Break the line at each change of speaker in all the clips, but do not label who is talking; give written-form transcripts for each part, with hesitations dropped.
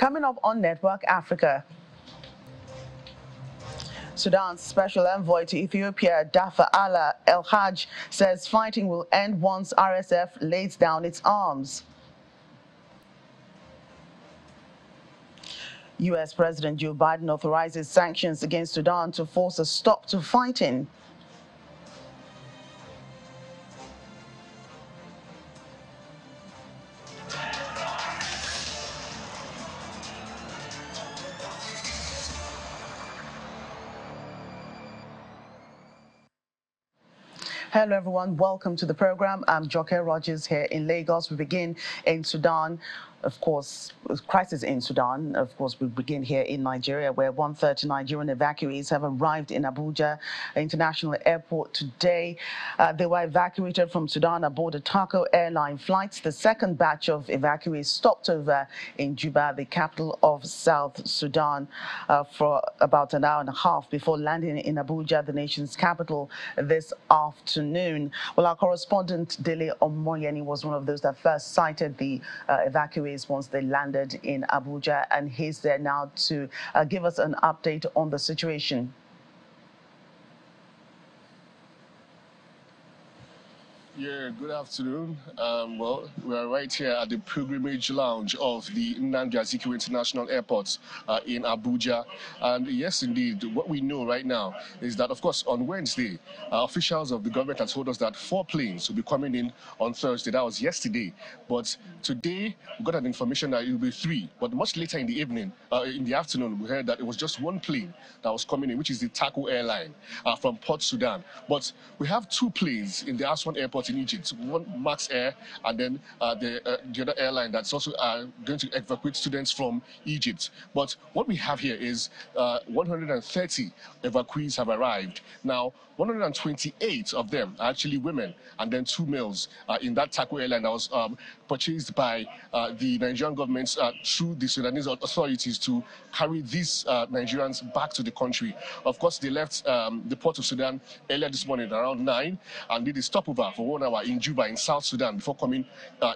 Coming up on Network Africa. Sudan's special envoy to Ethiopia, Dafa Allah El-Hajj, says fighting will end once RSF lays down its arms. U.S. President Joe Biden authorizes sanctions against Sudan to force a stop to fighting. Hello everyone, welcome to the program. I'm Joke Rogers here in Lagos. We begin in Sudan. Of course, crisis in Sudan. Of course, we begin here in Nigeria, where 130 Nigerian evacuees have arrived in Abuja International Airport today. They were evacuated from Sudan aboard a Taco airline flight. The second batch of evacuees stopped over in Juba, the capital of South Sudan, for about an hour and a half before landing in Abuja, the nation's capital, this afternoon. Well, our correspondent Dele Omoyeni was one of those that first sighted the evacuees once they landed in Abuja, and he's there now to give us an update on the situation.
Yeah, good afternoon. Well, we are right here at the pilgrimage lounge of the Nnamdi Azikiwe International Airport in Abuja. And yes, indeed, what we know right now is that, of course, on Wednesday, officials of the government have told us that 4 planes will be coming in on Thursday. That was yesterday. But today, we got an information that it will be 3. But much later in the evening, in the afternoon, we heard that it was just 1 plane that was coming in, which is the Taco airline from Port Sudan. But we have 2 planes in the Aswan Airport in Egypt, one Max Air, and then the other airline that's also going to evacuate students from Egypt. But what we have here is 130 evacuees have arrived. Now, 128 of them are actually women, and then 2 males in that Taco airline that was purchased by the Nigerian government through the Sudanese authorities to carry these Nigerians back to the country. Of course, they left the port of Sudan earlier this morning around 9 and did a stopover for 1 hour in Juba in South Sudan before coming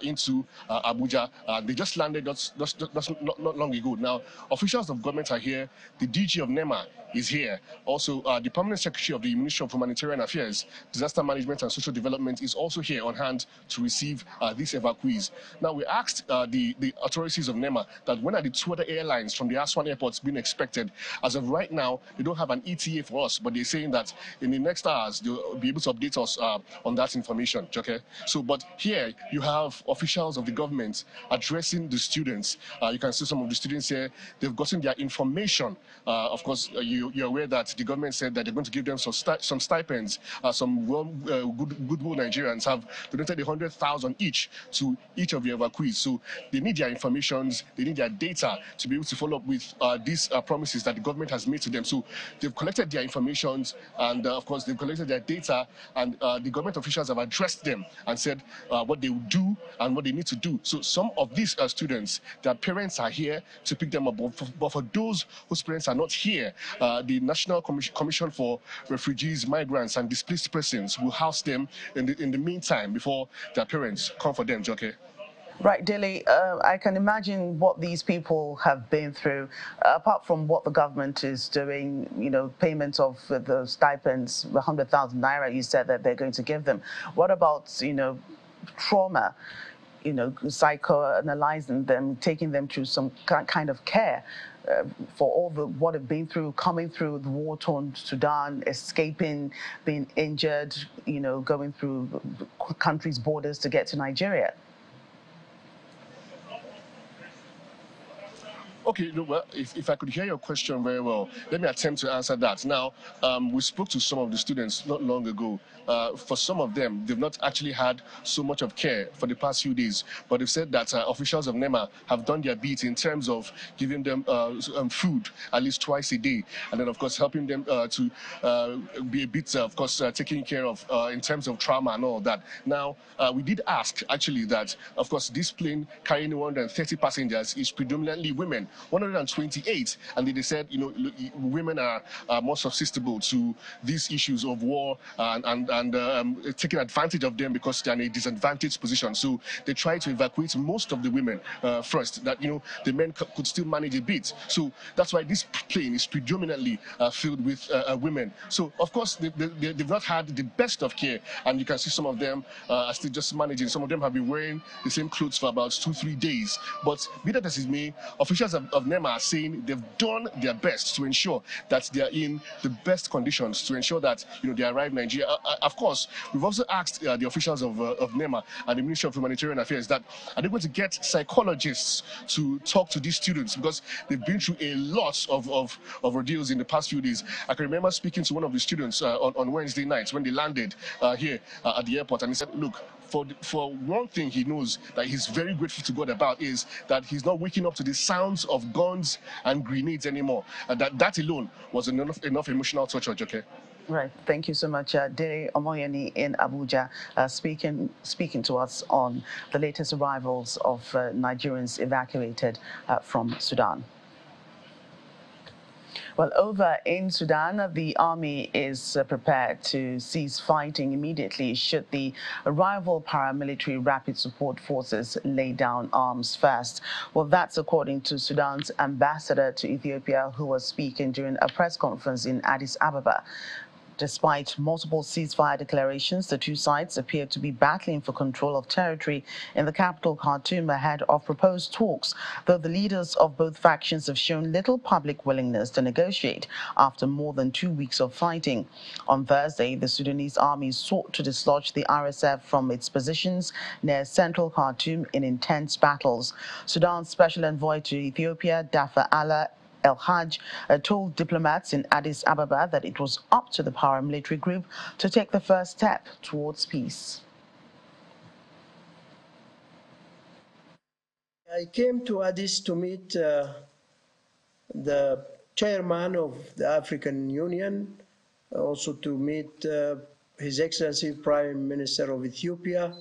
into Abuja. They just landed not long ago. Now, officials of government are here. The DG of NEMA is here. Also, the Permanent Secretary of the Ministry of Humanitarian Affairs, Disaster Management and Social Development is also here on hand to receive these evacuees. Now, we asked the authorities of NEMA that when are the 2 other airlines from the Aswan airports being expected. As of right now, they don't have an ETA for us, but they're saying that in the next hours, they'll be able to update us on that information, okay? So, but here you have officials of the government addressing the students. You can see some of the students here. They've gotten their information. Of course, you're aware that the government said that they're going to give them some stipends. Some goodwill Nigerians have donated 100,000 each to each of the evacuees. So they need their informations, they need their data to be able to follow up with these promises that the government has made to them. So they've collected their informations, and of course they've collected their data, and the government officials have addressed them and said what they will do and what they need to do. So some of these students, their parents are here to pick them up, but for those whose parents are not here, the National Commission for Refugees, Migrants and Displaced Persons will house them in the meantime before their parents come for them, okay?
Right, Dilly, I can imagine what these people have been through. Apart from what the government is doing, you know, payment of the stipends, 100,000 naira you said that they're going to give them. What about, you know, trauma, you know, psychoanalyzing them, taking them through some kind of care for all what they've been through, coming through the war-torn Sudan, escaping, being injured, you know, going through countries' borders to get to Nigeria?
Okay, no, well, if I could hear your question very well, let me attempt to answer that. Now, we spoke to some of the students not long ago. For some of them, they've not actually had so much of care for the past few days, but they've said that officials of NEMA have done their bit in terms of giving them food at least twice a day, and then, of course, helping them to be a bit, of course, taken care of in terms of trauma and all that. Now, we did ask, actually, that, of course, this plane carrying 130 passengers is predominantly women. 128, and they said, women are more susceptible to these issues of war and taking advantage of them because they're in a disadvantaged position. So they try to evacuate most of the women first, that the men could still manage a bit. So that's why this plane is predominantly filled with women. So of course they've not had the best of care, and you can see some of them are still just managing. Some of them have been wearing the same clothes for about 2-3 days. But be that as it may, officials of NEMA are saying they've done their best to ensure that they are in the best conditions, to ensure that they arrive in Nigeria. Of course, we've also asked the officials of NEMA and the Ministry of Humanitarian Affairs that are they going to get psychologists to talk to these students, because they've been through a lot of ordeals in the past few days. I can remember speaking to one of the students on Wednesday night when they landed here at the airport, and he said, look, for one thing he knows that he's very grateful to God about is that he's not waking up to the sounds of guns and grenades anymore. And that alone was enough emotional torture, Joke.
Right. Thank you so much, Dele Omoyeni in Abuja, speaking to us on the latest arrivals of Nigerians evacuated from Sudan. Well, over in Sudan, the army is prepared to cease fighting immediately should the rival paramilitary rapid support forces lay down arms first. Well, that's according to Sudan's ambassador to Ethiopia, who was speaking during a press conference in Addis Ababa. Despite multiple ceasefire declarations, the two sides appear to be battling for control of territory in the capital, Khartoum, ahead of proposed talks, though the leaders of both factions have shown little public willingness to negotiate after more than 2 weeks of fighting. On Thursday, the Sudanese army sought to dislodge the RSF from its positions near central Khartoum in intense battles. Sudan's special envoy to Ethiopia, Dafa Allah El-Hajj told diplomats in Addis Ababa that it was up to the paramilitary group to take the first step towards peace.
I came to Addis to meet the chairman of the African Union, also to meet His Excellency Prime Minister of Ethiopia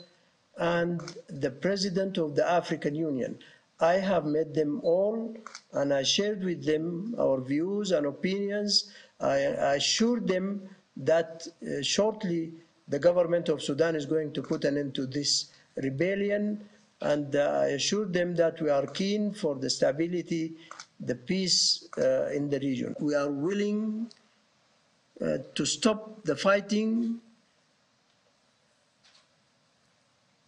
and the President of the African Union. I have met them all, and I shared with them our views and opinions. I assured them that shortly the government of Sudan is going to put an end to this rebellion, and I assured them that we are keen for the stability, the peace in the region. We are willing to stop the fighting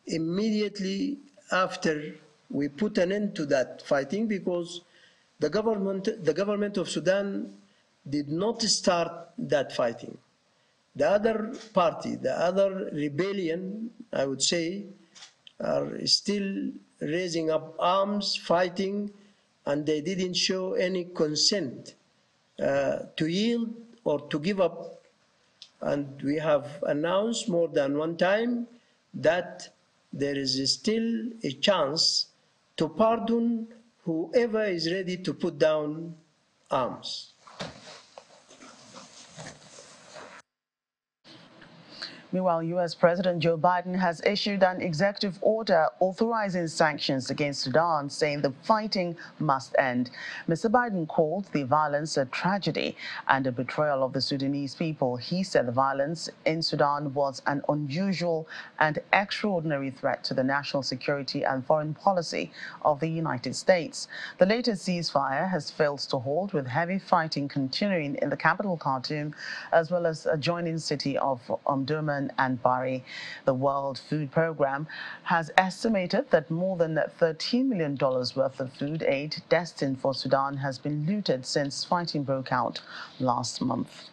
immediately after we put an end to that fighting, because the government of Sudan did not start that fighting. The other party, the other rebellion, I would say, are still raising up arms, fighting, and they didn't show any consent to yield or to give up. And we have announced more than one time that there is still a chance to pardon whoever is ready to put down arms.
Meanwhile, U.S. President Joe Biden has issued an executive order authorizing sanctions against Sudan, saying the fighting must end. Mr. Biden called the violence a tragedy and a betrayal of the Sudanese people. He said the violence in Sudan was an unusual and extraordinary threat to the national security and foreign policy of the United States. The latest ceasefire has failed to hold, with heavy fighting continuing in the capital, Khartoum, as well as adjoining city of Omdurman and Bari. The World Food Programme has estimated that more than $13 million worth of food aid destined for Sudan has been looted since fighting broke out last month.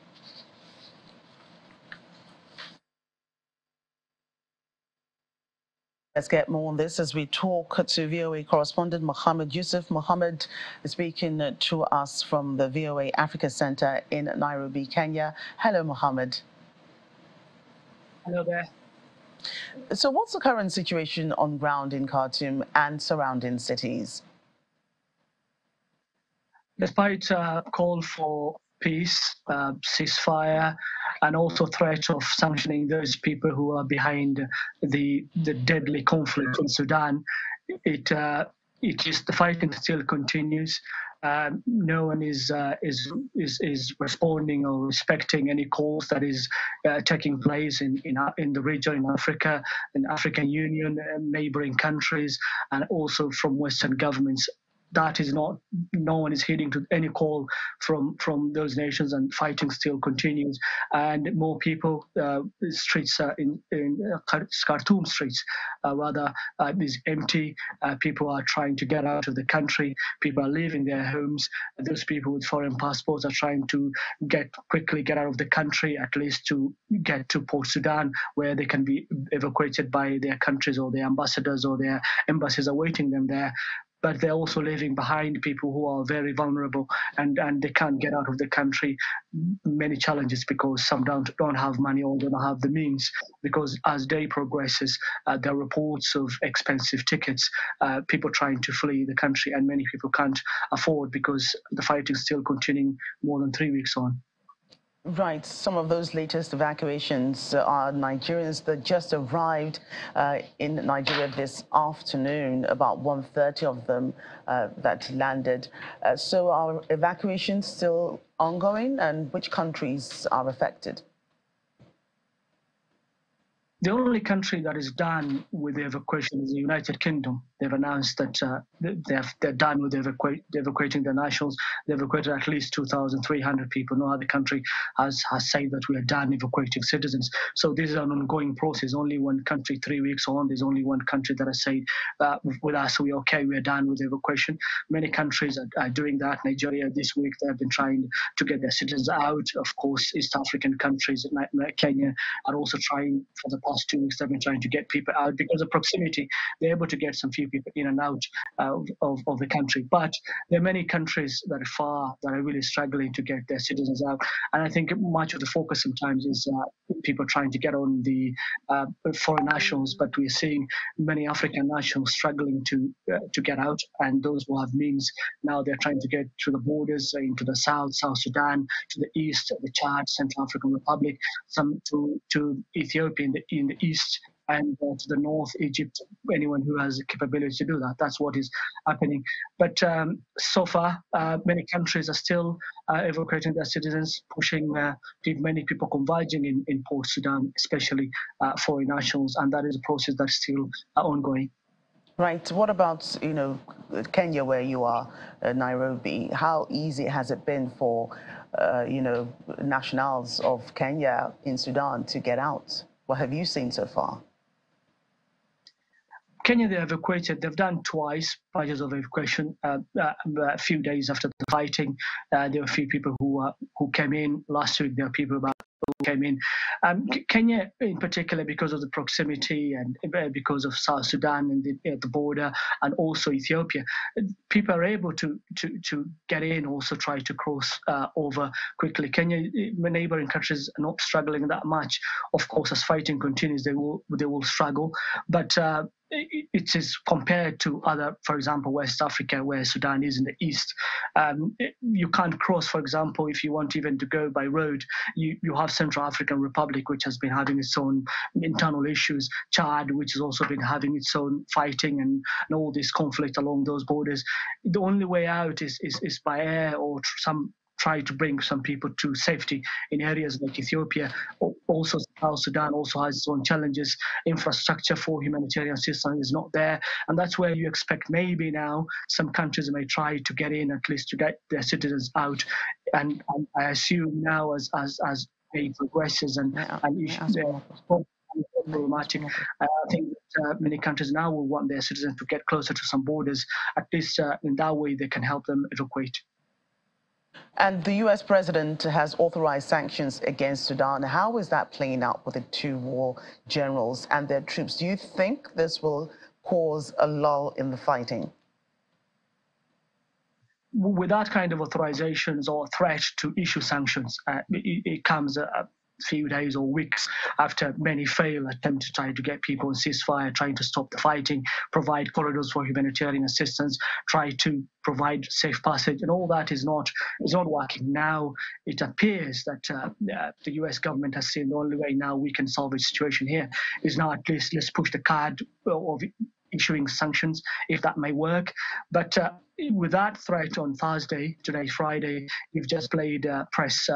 Let's get more on this as we talk to VOA correspondent Mohammed Yusuf. Mohammed is speaking to us from the VOA Africa Center in Nairobi, Kenya. Hello, Mohammed.
Hello there.
So what's the current situation on ground in Khartoum and surrounding cities?
Despite a call for peace, ceasefire, and also threat of sanctioning those people who are behind the deadly conflict in Sudan, it the fighting still continues. No one is responding or respecting any calls that is taking place in the region, in Africa, in African Union, neighboring countries, and also from Western governments. That is not, no one is heeding to any call from those nations, and fighting still continues. And more people, streets in Khartoum streets rather is empty. People are trying to get out of the country. People are leaving their homes. Those people with foreign passports are trying to quickly get out of the country, at least to get to Port Sudan, where they can be evacuated by their countries, or their ambassadors or their embassies awaiting them there. But they're also leaving behind people who are very vulnerable, and they can't get out of the country. Many challenges, because some don't have money or don't have the means, because as day progresses, there are reports of expensive tickets, people trying to flee the country, and many people can't afford, because the fighting is still continuing more than 3 weeks on.
Right. Some of those latest evacuations are Nigerians that just arrived in Nigeria this afternoon, about 1:30 of them that landed. So are evacuations still ongoing, and which countries are affected?
The only country that is done with the evacuation is the United Kingdom. They've announced that they're done with evacuating their nationals. They've evacuated at least 2,300 people. No other country has said that we are done evacuating citizens. So this is an ongoing process. Only one country, 3 weeks on, there's only one country that has said with us, we're okay, we're done with evacuation. Many countries are doing that. Nigeria this week, they have been trying to get their citizens out. Of course, East African countries like Kenya are also trying. For the past 2 weeks, they've been trying to get people out because of proximity. They're able to get some few people in and out of the country. But there are many countries that are far, that are really struggling to get their citizens out. And I think much of the focus sometimes is people trying to get on the foreign nationals, but we're seeing many African nationals struggling to get out. And those who have means, now they're trying to get to the borders, into the South Sudan, to the east, the Chad, Central African Republic, some to Ethiopia in the east, and to the north, Egypt, anyone who has the capability to do that. That's what is happening. But so far, many countries are still evacuating their citizens, pushing many people converging in Port Sudan, especially foreign nationals, and that is a process that's still ongoing.
Right. What about, Kenya, where you are, Nairobi? How easy has it been for, nationals of Kenya in Sudan to get out? What have you seen so far?
Kenya, they evacuated. They've done twice purges of evacuation. A few days after the fighting, there were a few people who came in. Last week, there were people who came in. Kenya, in particular, because of the proximity and because of South Sudan and the border, and also Ethiopia, people are able to get in, also try to cross over quickly. Kenya, neighboring countries are not struggling that much. Of course, as fighting continues, they will struggle, but it is compared to other, for example, West Africa, where Sudan is in the east. You can't cross, for example, if you want even to go by road. You have Central African Republic, which has been having its own internal issues. Chad, which has also been having its own fighting and all this conflict along those borders. The only way out is by air, or try to bring some people to safety in areas like Ethiopia. Also, South Sudan also has its own challenges. Infrastructure for humanitarian assistance is not there. And that's where you expect maybe now some countries may try to get in, at least to get their citizens out. And I assume now as it progresses and issues problematic, I think that many countries now will want their citizens to get closer to some borders. At least in that way, they can help them evacuate.
And the U.S. president has authorized sanctions against Sudan. How is that playing out with the two war generals and their troops? Do you think this will cause a lull in the fighting?
With that kind of authorizations or threat to issue sanctions, it comes a few days or weeks after many failed attempts to try to get people in ceasefire, trying to stop the fighting, provide corridors for humanitarian assistance, try to provide safe passage, and all that is not working. Now it appears that the U.S. government has seen the only way now we can solve the situation here is now at least let's push the card of issuing sanctions, if that may work. But with that threat on Thursday, today Friday, you've just played a press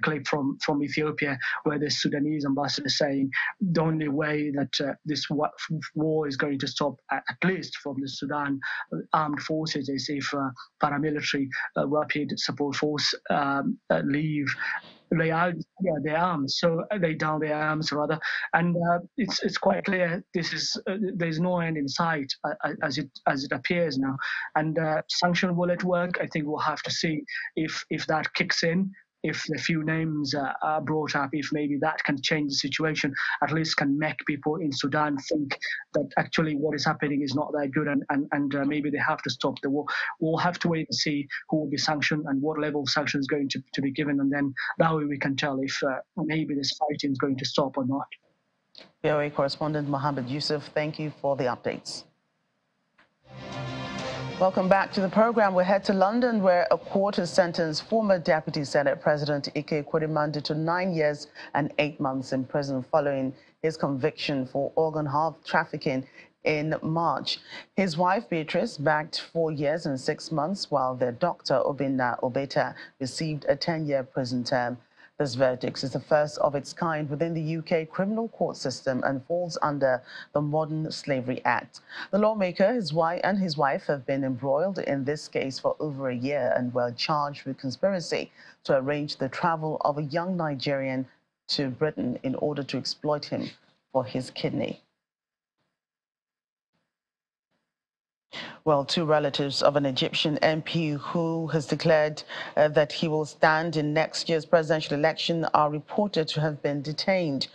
clip from Ethiopia, where the Sudanese ambassador is saying the only way that this war is going to stop, at least from the Sudan armed forces, is if paramilitary rapid support force leave lay out their arms, so lay down their arms rather, and it's quite clear this is there's no end in sight as it appears now, and sanction will it work? I think we'll have to see if that kicks in. If the few names are brought up, if maybe that can change the situation, at least can make people in Sudan think that actually what is happening is not that good, and maybe they have to stop the war. We'll have to wait and see who will be sanctioned and what level of sanction is going to be given, and then that way we can tell if maybe this fighting is going to stop or not.
VOA correspondent Mohammed Yusuf, thank you for the updates. Welcome back to the program. We head to London, where a court has sentenced former Deputy Senate President Ike Ekweremadu to 9 years and 8 months in prison following his conviction for organ trafficking in March. His wife, Beatrice, backed 4 years and 6 months, while their doctor, Obinna Obeta, received a 10-year prison term. This verdict is the first of its kind within the UK criminal court system and falls under the Modern Slavery Act. The lawmaker, his wife have been embroiled in this case for over a year and were charged with conspiracy to arrange the travel of a young Nigerian to Britain in order to exploit him for his kidney. Well, two relatives of an Egyptian MP who has declared that he will stand in next year's presidential election are reported to have been detained.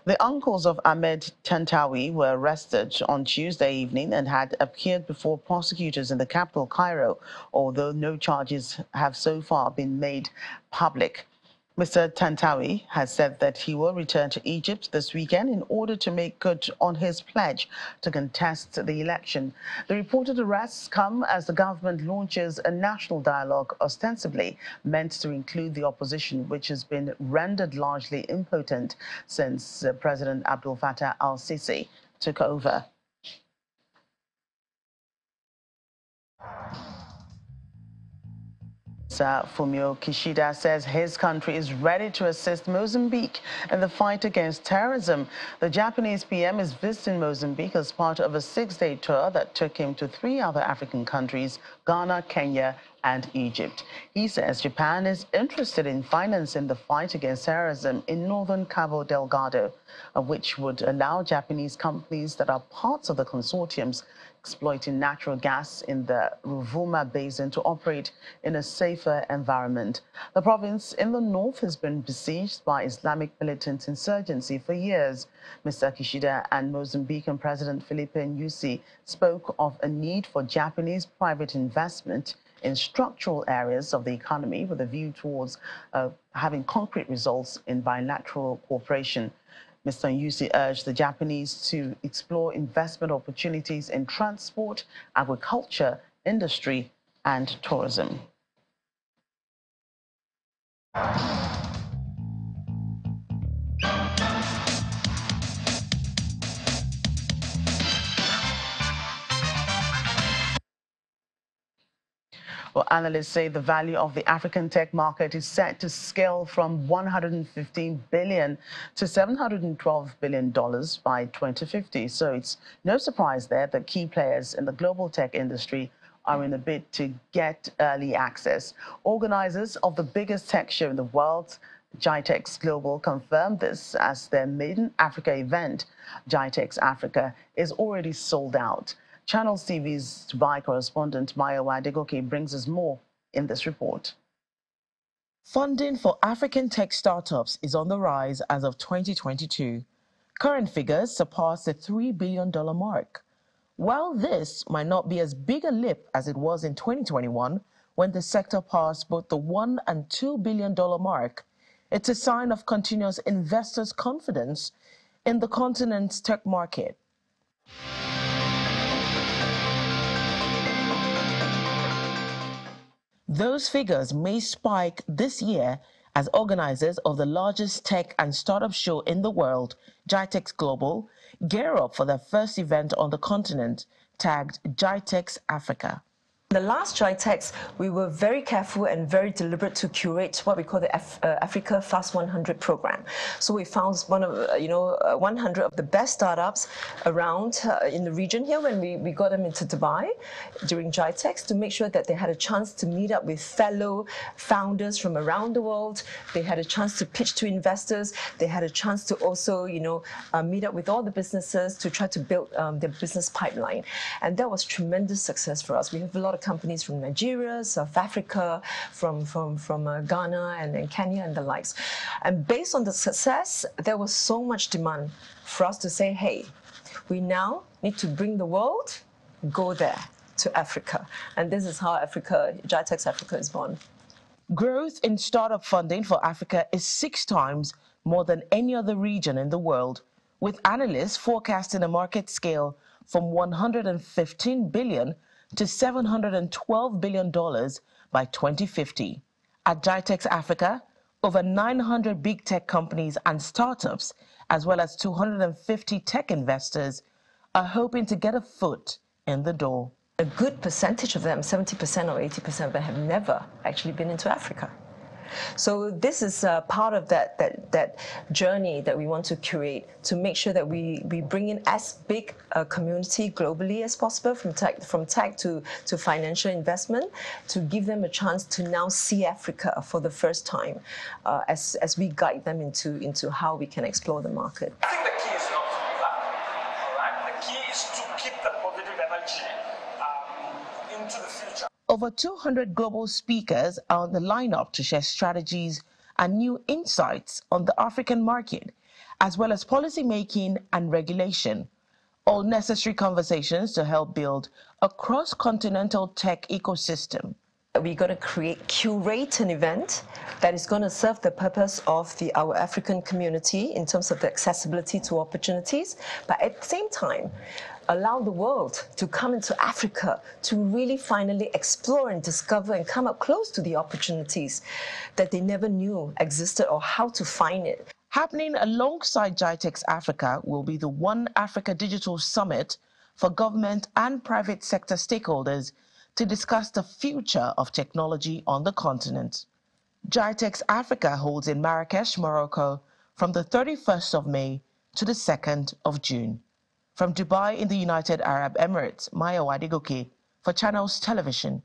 The uncles of Ahmed Tantawi were arrested on Tuesday evening and had appeared before prosecutors in the capital, Cairo, although no charges have so far been made public. Mr. Tantawi has said that he will return to Egypt this weekend in order to make good on his pledge to contest the election. The reported arrests come as the government launches a national dialogue ostensibly meant to include the opposition, which has been rendered largely impotent since President Abdel Fattah al-Sisi took over. Fumio Kishida says his country is ready to assist Mozambique in the fight against terrorism. The Japanese PM is visiting Mozambique as part of a 6-day tour that took him to 3 other African countries, Ghana, Kenya, and Egypt. He says Japan is interested in financing the fight against terrorism in northern Cabo Delgado, which would allow Japanese companies that are parts of the consortiums exploiting natural gas in the Ruvuma Basin to operate in a safer environment. The province in the north has been besieged by Islamic militant insurgency for years. Mr. Kishida and Mozambican President Filipe Nyusi spoke of a need for Japanese private investment in structural areas of the economy with a view towards having concrete results in bilateral cooperation. Mr. Nyusi urged the Japanese to explore investment opportunities in transport, agriculture, industry, and tourism. Well, analysts say the value of the African tech market is set to scale from $115 billion to $712 billion by 2050. So it's no surprise there that key players in the global tech industry are in a bid to get early access. Organizers of the biggest tech show in the world, GITEX Global, confirmed this as their maiden Africa event. GITEX Africa is already sold out. Channels TV's Dubai correspondent Maya Wadegoke brings us more in this report.
Funding for African tech startups is on the rise as of 2022. Current figures surpass the $3 billion mark. While this might not be as big a leap as it was in 2021, when the sector passed both the $1 and $2 billion mark, it's a sign of continuous investors' confidence in the continent's tech market. Those figures may spike this year as organizers of the largest tech and startup show in the world, GITEX Global, gear up for their first event on the continent, tagged GITEX Africa.
The last GITEX, we were very careful and very deliberate to curate what we call the Africa Fast 100 program. So we found 100 of the best startups around in the region here when we got them into Dubai during GITEX to make sure that they had a chance to meet up with fellow founders from around the world. They had a chance to pitch to investors. They had a chance to also, meet up with all the businesses to try to build their business pipeline. And that was tremendous success for us. We have a lot of companies from Nigeria, South Africa, from Ghana and Kenya and the likes. And based on the success, there was so much demand for us to say, hey, we now need to bring the world, go there to Africa. And this is how GITEX Africa is born.
Growth in startup funding for Africa is 6 times more than any other region in the world, with analysts forecasting a market scale from $115 billion to $712 billion by 2050. At GITEX Africa, over 900 big tech companies and startups, as well as 250 tech investors, are hoping to get a foot in the door.
A good percentage of them, 70% or 80% of them, have never actually been into Africa. So this is part of that journey that we want to curate to make sure that we bring in as big a community globally as possible, from tech to financial investment, to give them a chance to now see Africa for the first time as we guide them into how we can explore the market.
I think the key is not to do that, all right? The key is to keep the positive energy into the future.
Over 200 global speakers are on the lineup to share strategies and new insights on the African market, as well as policy making and regulation. All necessary conversations to help build a cross-continental tech ecosystem.
We're going to curate an event that is going to serve the purpose of our African community in terms of the accessibility to opportunities, but at the same time, allow the world to come into Africa to really finally explore and discover and come up close to the opportunities that they never knew existed or how to find it.
Happening alongside GITEX Africa will be the One Africa Digital Summit for government and private sector stakeholders to discuss the future of technology on the continent. GITEX Africa holds in Marrakesh, Morocco from the 31st of May to the 2nd of June. From Dubai in the United Arab Emirates, Maya Wadigoke for Channels Television.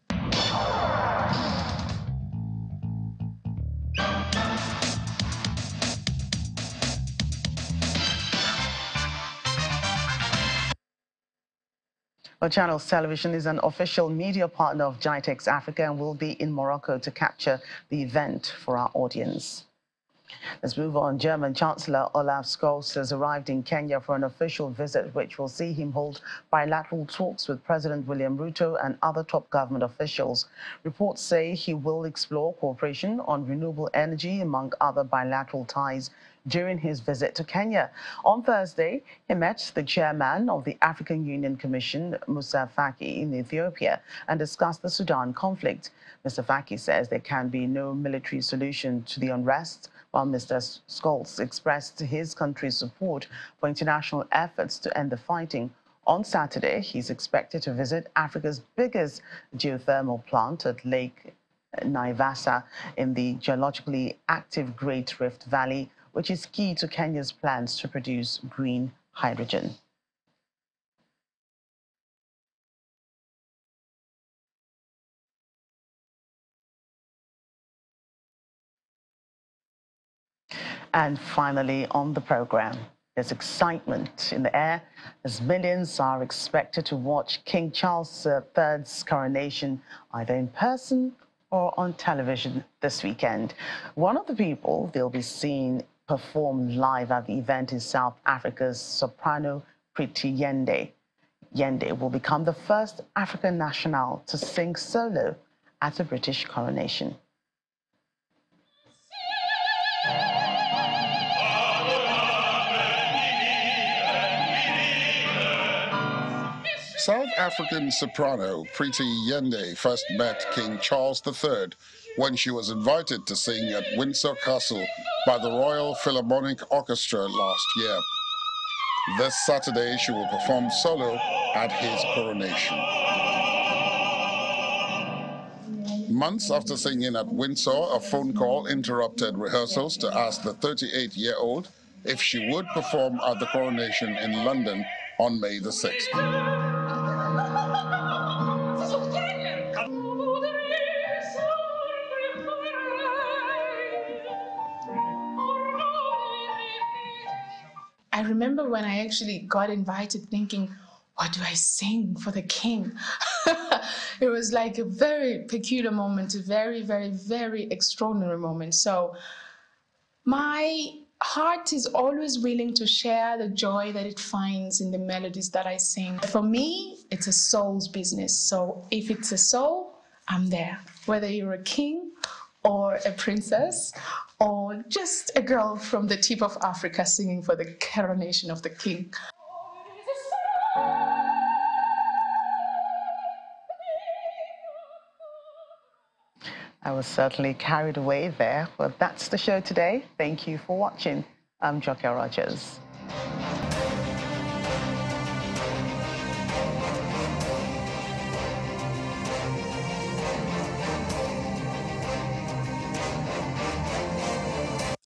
Well, Channels Television is an official media partner of GITEX Africa and will be in Morocco to capture the event for our audience. Let's move on. German Chancellor Olaf Scholz has arrived in Kenya for an official visit, which will see him hold bilateral talks with President William Ruto and other top government officials. Reports say he will explore cooperation on renewable energy, among other bilateral ties, during his visit to Kenya. On Thursday, he met the chairman of the African Union Commission, Musa Faki, in Ethiopia and discussed the Sudan conflict. Mr. Faki says there can be no military solution to the unrest, while Mr. Scholz expressed his country's support for international efforts to end the fighting. On Saturday, he's expected to visit Africa's biggest geothermal plant at Lake Naivasha in the geologically active Great Rift Valley, which is key to Kenya's plans to produce green hydrogen. And finally, on the program, there's excitement in the air as millions are expected to watch King Charles III's coronation either in person or on television this weekend. One of the people they'll be seeing perform live at the event is South Africa's soprano Pretty Yende. Yende will become the first African national to sing solo at a British coronation.
South African soprano Priti Yende first met King Charles III when she was invited to sing at Windsor Castle by the Royal Philharmonic Orchestra last year. This Saturday, she will perform solo at his coronation. Months after singing at Windsor, a phone call interrupted rehearsals to ask the 38-year-old if she would perform at the coronation in London on May the 6th.
I remember when I actually got invited thinking, what do I sing for the king? It was like a very peculiar moment, a very, very, very extraordinary moment. So my heart is always willing to share the joy that it finds in the melodies that I sing. For me, it's a soul's business. So if it's a soul, I'm there. Whether you're a king or a princess or just a girl from the tip of Africa singing for the coronation of the king.
I was certainly carried away there, but that's the show today. Thank you for watching. I'm Joke Rogers.